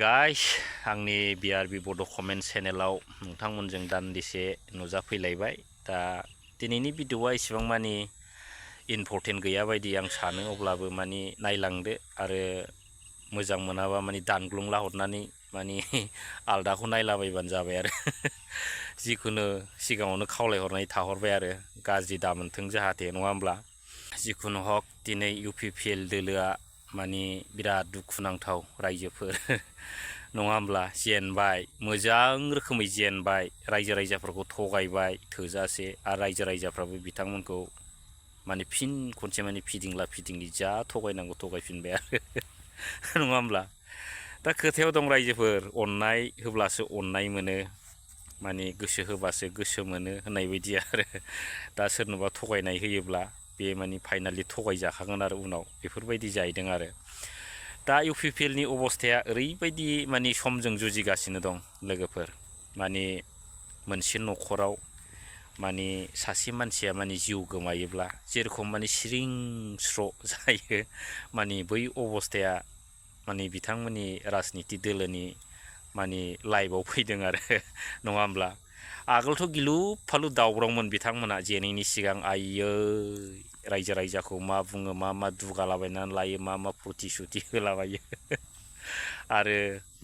Guys आंनि BRB बड' comment चेनेलाव नोंथांमोनजों दान्दिसे नुजाफैलायबाय। दा दिनैनि भिडिअ'आ इसेबां मानि इम्पर्टेन्ट गैया बायदि आं सानो, अब्लाबो मानि नायलांदो आरो मोजां मोनाबा मानि दानग्लुंला हरनानै मानि आलदाखौ नायलाबायबानो जाबाय आरो जिखुनु सिगाङावनो खावलायहरनाय थाहरबाय आरो गाज्रि दामोनथों जाहाथे, नङा होमब्ला? जिखुनु हक दिनै UPPL दोलोआ मानि बिराद दुखुनांथाव रायजोफोर नङा होमब्ला? जेनबाय, मोजां रोखोमै जेनबाय, रायजो राजाफोरखौ थगायबाय थोजासे, आरो रायजो राजाफ्राबो बिथांमोनखौ माने फिन खनसे माने फिदिंला फिदिंलि जा थगायनांगौ थगायफिनबाय आरो नङा होमब्ला? दा खोथायाव दं रायजोफोर, अननाय होब्लासो अननाय मोनो, माने गोसो होबासो गोसो मोनो होननाय बायदि आरो दा सोरनोबा थगायनाय होयोब्ला बे माने फाइनालि थगायजाखागोन आरो उनाव, बेफोरबायदि जाहैदों आरो दा UPPLनि अबस्थाया ओरैबायदि माने समजों जुजिगासिनो दं लोगोफोर। माने मोनसे न'खराव माने सासे मानसिया माने जिउ गोमायोब्ला जेरखम माने सिरिं स्र' जायो, माने बै अबस्थाया माने बिथांमोननि राजनिति दोलोनि माने लाइफआव फैदों आरो नङा होमब्ला? आगोलथ' गिलु फालु दावरावमोन बिथांमोना जेनैनि सिगां, आइयै रायजो राजाखौ मा बुङो, मा दुगालाबायनानै लायो, मा प्रतिश्रुति होलाबायो आरो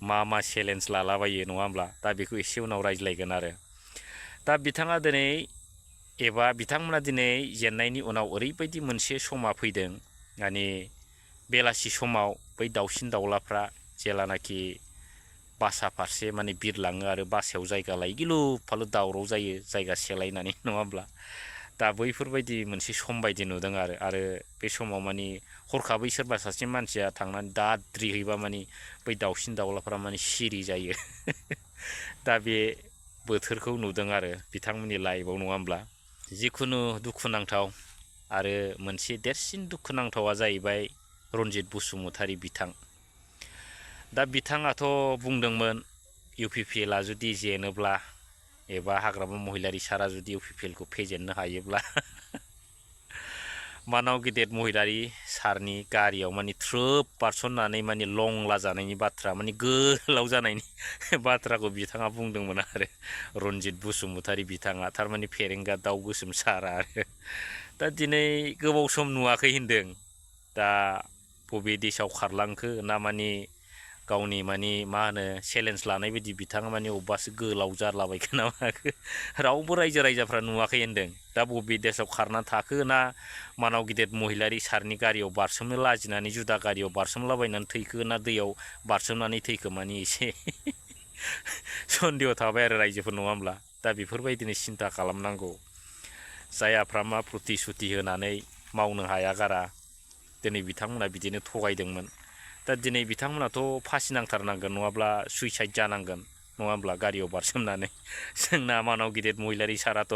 मा चेलेन्ज लालाबायो, नङा होमब्ला? दा बेखौ एसे उनाव रायज्लायगोन आरो दा बिथाङा दिनै एबा बिथांमोना दिनै जेननायनि उनाव ओरैबायदि मोनसे समा फैदों, माने बेलासि समाव बै दाउसिन दाउलाफ्रा जेलानाखि बासा फारसे माने बिरलाङो आरो बासायाव जायगा लायो, गिलु फालु दावराव जायो जायगा सेलायनानै, नङा होमब्ला? दा बैफोरबायदि मोनसे सम बायदि नुदों आरो बे समाव माने हरखाबै सोरबा सासे मानसिया थांनानै दाद्रिहैबा माने बै दाउसिन दाउलाफ्रा माने सिरि जायो दा बे बोथोरखौ नुदों आरो बिथांमोननि लाइफआव, नङा होमब्ला? जिखुनु दुखुनांथाव। आरो मोनसे देरसिन दुखुनांथावा जाहैबाय रनजित बसुमतारी बिथां। दा बिथाङाथ' बुंदोंमोन UPPLआ जुदि जेनोब्ला एबा हाग्रामा महिलारि सारा जुदि UPPLखौ फेजेननो हायोब्ला मानाव गेदेर महिलारि सारनि गारियाव माने थ्रोब बारसननानै माने लंला जानायनि बाथ्रा, माने गोलाव जानायनि बाथ्राखौ बिथाङा बुंदोंमोन आरो रनजित बसुमतारी बिथाङा, थारमाने फेरेंगा दाउ गोसोम सारा आरो दा दिनै गोबाव सम नुवाखै होनदों। दा बबे देशआव खारलांखो ना माने गावनि माने मा होनो चेलेन्ज लानाय बायदि बिथाङा माने अबेबासो गोलाव जारलाबायखो ना माखो, रावबो रायजो राजाफ्रा नुवाखै होनदों। दा बबे देशआव खारना थाखो ना मानाव गिदिर महिलारि सारनि गारियाव बारसोमनो लाजिनानै जुदा गारियाव बारसोमलाबायनानै थैखो ना दैयाव बारसोमनानै थैखो, माने एसे सन्देह थाबाय आरो रायजोफोर, नङा होमब्ला? दा बेफोरबायदिनो सिन्था खालामनांगौ। जायाफ्रा मा प्रतिश्रुति होनानै मावनो हाया गारा, दिनै बिथांमोना बिदिनो थगायदोंमोन। दा दिनै बिथांमोनाथ' फासि नांथारनांगोन, नङाब्ला सुइसाइड जानांगोन, नङा होमब्ला? गारियाव बारसोमनानै जोंना मानाव गिदिर महिलारि साराथ'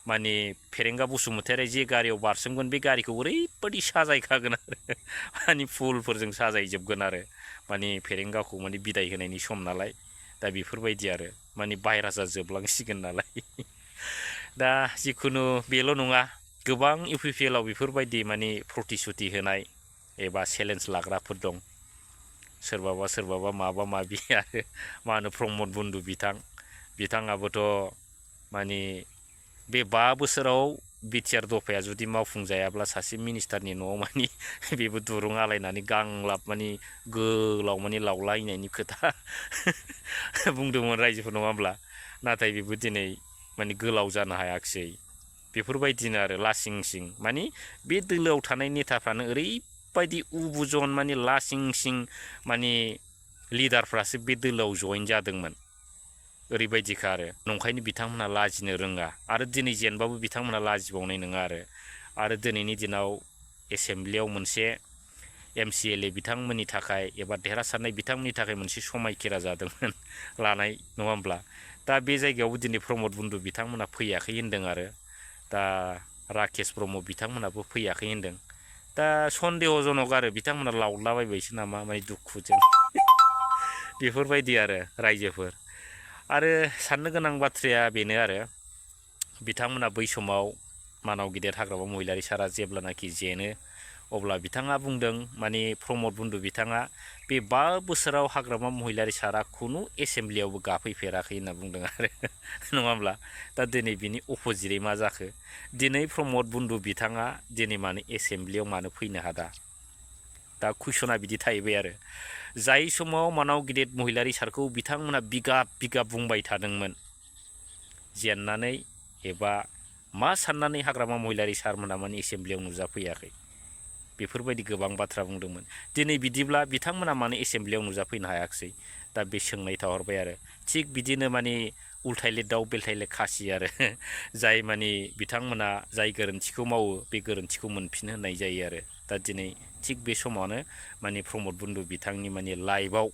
माने फेरेंगा बसुमतारी जे गारियाव बारसोमगोन बे गारिखौ ओरैबायदि साजायखागोन आरो माने फुलफोरजों साजायजोबगोन आरो माने फेरेंगाखौ माने बिदाय होनायनि सम नालाय, दा बेफोरबायदि आरो माने भाइरासआ जोबलांसिगोन नालाय दा जिखुनु बेल' नङा, गोबां UPPLआव बेफोरबायदि माने प्रतिश्रुति होनाय एबा चेलेन्ज लाग्राफोर दं। सोरबाबा माबा माबि आरो मा होनो प्रमद बन्दु बिथाङाबोथ' माने बे 5 बोसोराव बिटिआर दफाया जुदि मावफुंजायाब्ला सासे मिनिस्टारनि न'आव माने बेबो दुरुं आलायनानै गांलाब माने गोलाव माने लावलायनायनि खोथा बुंदोंमोन रायजोफोर, नङा होमब्ला? नाथाय बेबो दिनै माने गोलाव जानो हायाखिसै। बेफोरबायदिनो आरो लासिं सिं, माने बे दोलोआव थानाय नेताफ्रानो ओरैबायदि उबुजन माने लासिं सिं माने लिडारफ्रासो बे दोलोआव जइन जादोंमोन, ओरैबायदिखा आरो नंखायनो बिथांमोना लाजिनो रोङा आरो दिनै जेनबाबो बिथांमोना लाजिबावनाय नङा आरो दिनैनि दिनाव एसेम्ब्लियाव मोनसे MCLA बिथांमोननि थाखाय एबा देरहासारनाय बिथांमोननि थाखाय मोनसे समायखिरा जादोंमोन लानाय, नङा होमब्ला? दा बे जायगायावबो दिनै प्रमद बन्दु बिथांमोना फैयाखै होनदों आरो दा राकेश ब्रह्म बिथांमोनाबो फैयाखै होनदों। दा सन्देहजनक आरो बिथांमोना लावलाबायबायसो नामा माने दुखुजों बेफोरबायदि आरो रायजोफोर। आरो साननो गोनां बाथ्राया बेनो आरो बिथांमोना बै समाव मानाव गिदिर हाग्रामा महिलारि सारा जेब्लानाखि जेनो, अब्ला बिथाङा बुंदों माने प्रमद बन्धु बिथाङा बे 5 बोसोराव हाग्रामा महिलारि सारा खुनु एसेम्ब्लियावबो गाफैफेराखै होनना बुंदों आरो नङा होमब्ला दा दिनै बिनि अपोजिटै मा जाखो दिनै प्रमद बन्धु बिथाङा दिनै मानो एसेम्ब्लियाव मानो फैनो हादा दा कुइसना बिदि थाहैबाय आरो जाय समाव मानाव गिदिर महिलारि सारखौ बिथांमोना बिगाब बिगाब बुंबाय थादोंमोन जेननानै एबा मा साननानै हाग्रामा महिलारि सारमोना माने एसेम्ब्लियाव नुजाफैयाखै बेफोरबायदि गोबां बाथ्रा बुंदोंमोन दिनै बिदिब्ला बिथांमोना मानो एसेम्ब्लियाव नुजाफैनो हायाखिसै दा बे सोंनाय थाहरबाय आरो थिग बिदिनो माने उल्थायले दाउ बेलथायले खासि आरो जाय माने बिथांमोना जाय गोरोन्थिखौ मावो बे गोरोन्थिखौ मोनफिन होनाय जायो आरो दा दिनै थिग बे समावनो माने प्रमद बन्धु बिथांनि माने लाइफआव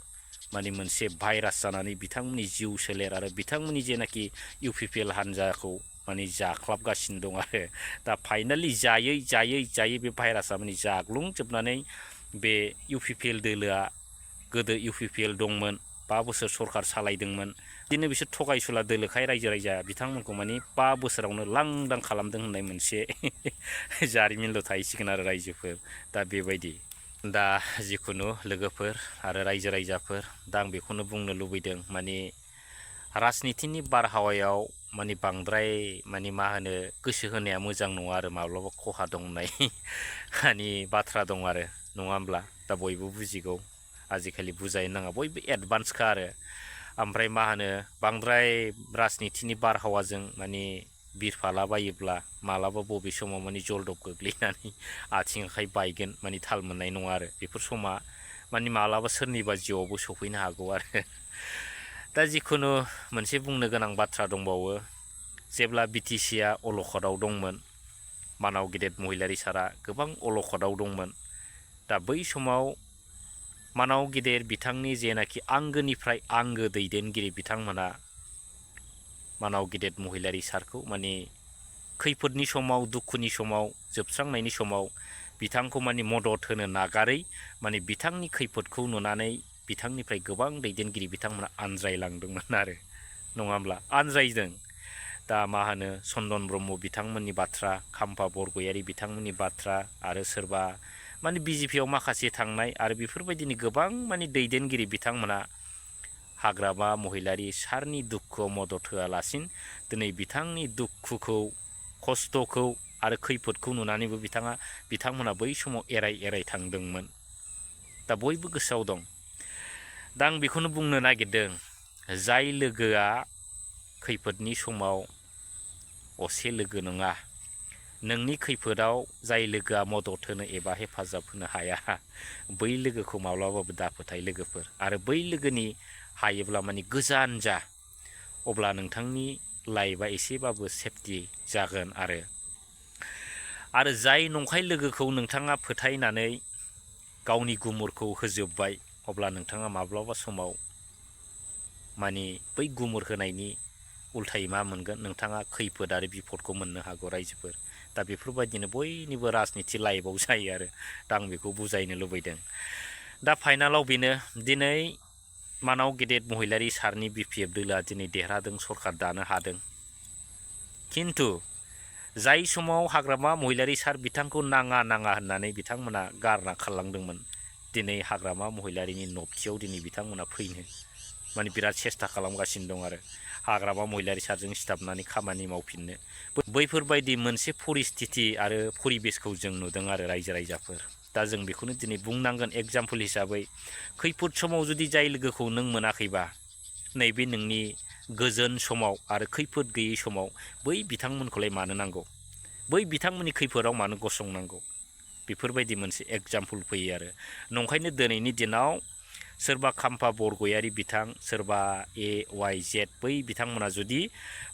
माने मोनसे भाइरास जानानै बिथांमोननि जिउ सोलेर आरो बिथांमोननि जेनाखि UPPL हान्जाखौ माने जाख्लाबगासिनो दं आरो दा फाइनालि जायै जायै जायै बे भाइरासआ माने जाग्लुंजोबनानै बे UPPL दोलोआ गोदो UPPL दंमोन 5 बोसोर सरखार सालायदोंमोन बिदिनो बिसोर थगायसुला दोलोखाय रायजो राजा बिथांमोनखौ माने 5 बोसोरावनो लांदां खालामदों होननाय मोनसे जारिमिनल' थाहैसिगोन आरो रायजोफोर दा बेबायदि दा जिखुनु लोगोफोर आरो रायजो राजाफोर दा आं बेखौनो बुंनो लुबैदों माने राजनितिनि बारहावायाव माने बांद्राय माने मा होनो गोसो होनाया मोजां नङा आरो माब्लाबा खहा दं होननाय माने बाथ्रा दं आरो नङा होमब्ला दा बयबो बुजिगौ आजिखालि बुजायनो नाङा बयबो एडभान्सखा आरो ओमफ्राय मा होनो बांद्राय राजनितिनि बारहावाजों माने बिरफालाबायोब्ला मालाबा बबे समाव माने जलदब गोग्लैनानै आथिं आखाइ बायगोन माने थाल मोननाय नङा आरो बेफोर समा माने मालाबा सोरनिबा जिउआवबो सफैनो हागौ आरो दा जिखुनु मोनसे बुंनो गोनां बाथ्रा दंबावो जेब्ला BTCआ अलखदाव दंमोन मानाव गिदिर महिलारि सारा गोबां अलखदाव दंमोन दा बै समाव मानाव गिदिर बिथांनि जेनाखि आंगोनिफ्राय आंगो दैदेनगिरि बिथांमोना मानाव गिदिर महिलारि सारखौ माने खैफोदनि समाव दुखुनि समाव जोबस्रांनायनि समाव बिथांखौ माने मदद होनो नागारै माने बिथांनि खैफोदखौ नुनानै बिथांनिफ्राय गोबां दैदेनगिरि बिथांमोना आनज्रायलांदोंमोन आरो नङा होमब्ला आनज्रायदों दा मा होनो चन्दन ब्रह्म बिथांमोननि बाथ्रा खाम्फा बरगयारि बिथांमोननि बाथ्रा आरो सोरबा माने BJPआव माखासे थांनाय आरो बेफोरबायदिनो गोबां माने दैदेनगिरि बिथांमोना हाग्रामा महिलारि सारनि दुखुआव मदद होआलासिनो दिनै बिथांनि दुखुखौ खस्थ'खौ आरो खैफोदखौ नुनानैबो बिथांमोना बै समाव एराय एराय थांदोंमोन दा बयबो गोसोआव दं दा आं बेखौनो बुंनो नागिरदों जाय लोगोआ खैफोदनि समाव असे लोगो नङा नोंनि खैफोदाव जाय लोगोआ मदद होनो एबा हेफाजाब होनो हाया बै लोगोखौ माब्लाबाबो दाफोथाय लोगोफोर आरो बै लोगोनि हायोब्ला माने गोजान जा अब्ला नोंथांनि लाइफआ एसेबाबो सेफटि जागोन आरो जाय नंखाय लोगोखौ नोंथाङा फोथायनानै गावनि गुमुरखौ होजोबबाय अब्ला नोंथाङा माब्लाबा समाव माने बै गुमुर होनायनि उल्थायै मा मोनगोन नोंथाङा खैफोद आरो बिपदखौ मोननो हागौ रायजोफोर दा बेफोरबायदिनो बयनिबो राजनिति लाइफआव जायो आरो दा आं बेखौ बुजायनो लुबैदों दा फाइनालाव बेनो दिनै मानाव गेदेर महिलारि सारनि BPF दोलोआ दिनै देरहादों सरखार दानो हादों खिन्थु जाय समाव हाग्रामा महिलारि सार बिथांखौ नाङा होननानै बिथांमोना गारना खारलांदोंमोन दिनै हाग्रामा महिलारिनि नबथियाव दिनै बिथांमोना फैनो माने बिराद सेस्था खालामगासिनो दं आरो हाग्रामा महिलारि सारजों सिथाबनानै खामानि मावफिननो बैफोरबायदि मोनसे परिस्थिति आरो परिबेसखौ जों नुदों आरो रायजो राजाफोर दा जों बेखौनो दिनै बुंनांगोन एग्जाम्पल हिसाबै खैफोद समाव जुदि जाय लोगोखौ नों मोनाखैबा नैबे नोंनि गोजोन समाव आरो खैफोद गैयै समाव बै बिथांमोनखौलाय मानो नांगौ बै बिथांमोननि खैफोदाव मानो गसंनांगौ बेफोरबायदि मोनसे एग्जाम्पल फैयो आरो नंखायनो दिनैनि दिनाव सोरबा खाम्फा बरगयारि बिथां सोरबा AYZ बै बिथांमोना जुदि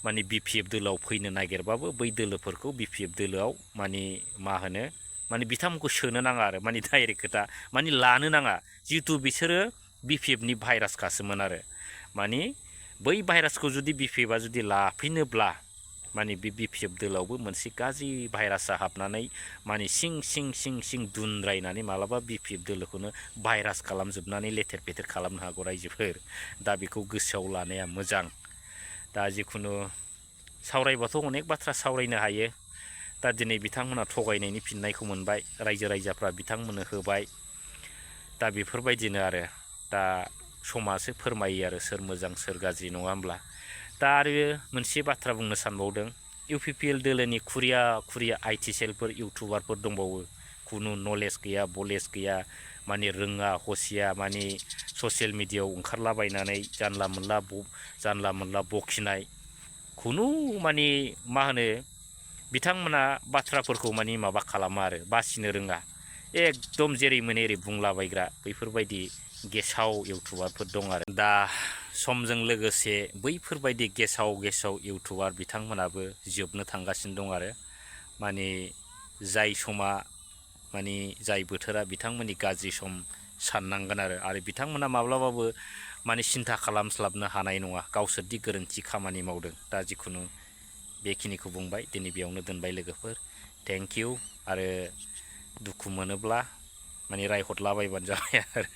माने BPF दोलोआव फैनो नागिरबाबो बै दोलोफोरखौ BPF दोलोआव माने मा होनो माने बिथांमोनखौ सोनो नाङा आरो माने डाइरेक्ट खोथा माने लानो नाङा जिहेथु बिसोरो BPFनि भाइरासखासोमोन आरो माने बै भाइरासखौ जुदि BPFआ जुदि लाफैनोब्ला माने बे BPF दोलोआवबो मोनसे गाज्रि भाइरासआ हाबनानै माने सिं दुनद्रायनानै मालाबा BPF दोलोखौनो भाइरास खालामजोबनानै लेथेर फेथेर खालामनो हागौ रायजोफोर दा बेखौ गोसोआव लानाया मोजां दा जिखुनु सावरायबाथ' अनेक बाथ्रा सावरायनो हायो दा दिनै बिथांमोना थगायनायनि फिननायखौ मोनबाय, रायजो राजाफ्रा बिथांमोननो होबाय। दा बेफोरबायदिनो आरो दा समासो फोरमायो आरो सोर मोजां सोर गाज्रि, नङा होमब्ला? दा आरो मोनसे बाथ्रा बुंनो सानबावदों, UPPL दोलोनि खुरिया IT सेलफोर इउटुबारफोर दंबावो, खुनु नलेज गैया बलेज गैया, माने रोङा हसिया, माने ससियेल मिडियायाव ओंखारलाबायनानै जानला मोनला बखिनाय, खुनु माने मा होनो बिथांमोना बाथ्राफोरखौ माने माबा खालामा आरो बासिनो रोङा, एकदम जेरै मोनो एरै बुंलाबायग्रा बैफोरबायदि गेसाव इउटुबारफोर दं आरो। दा समजों लोगोसे बैफोरबायदि गेसाव इउटुबार बिथांमोनाबो जोबनो थांगासिनो दं आरो। माने जाय समा माने जाय बोथोरा बिथांमोननि गाज्रि सम साननांगोन आरो बिथांमोना माब्लाबाबो माने सिन्था खालामस्लाबनो हानाय नङा गावसोरदि गोरोन्थि खामानि मावदों। दा जिखुनु बेखिनिखौ बुंबाय, दिनै बेयावनो दोनबाय लोगोफोर, थेंक इउ। आरो दुखु मोनोब्ला माने रायहरलाबायबानो जाबाय आरो।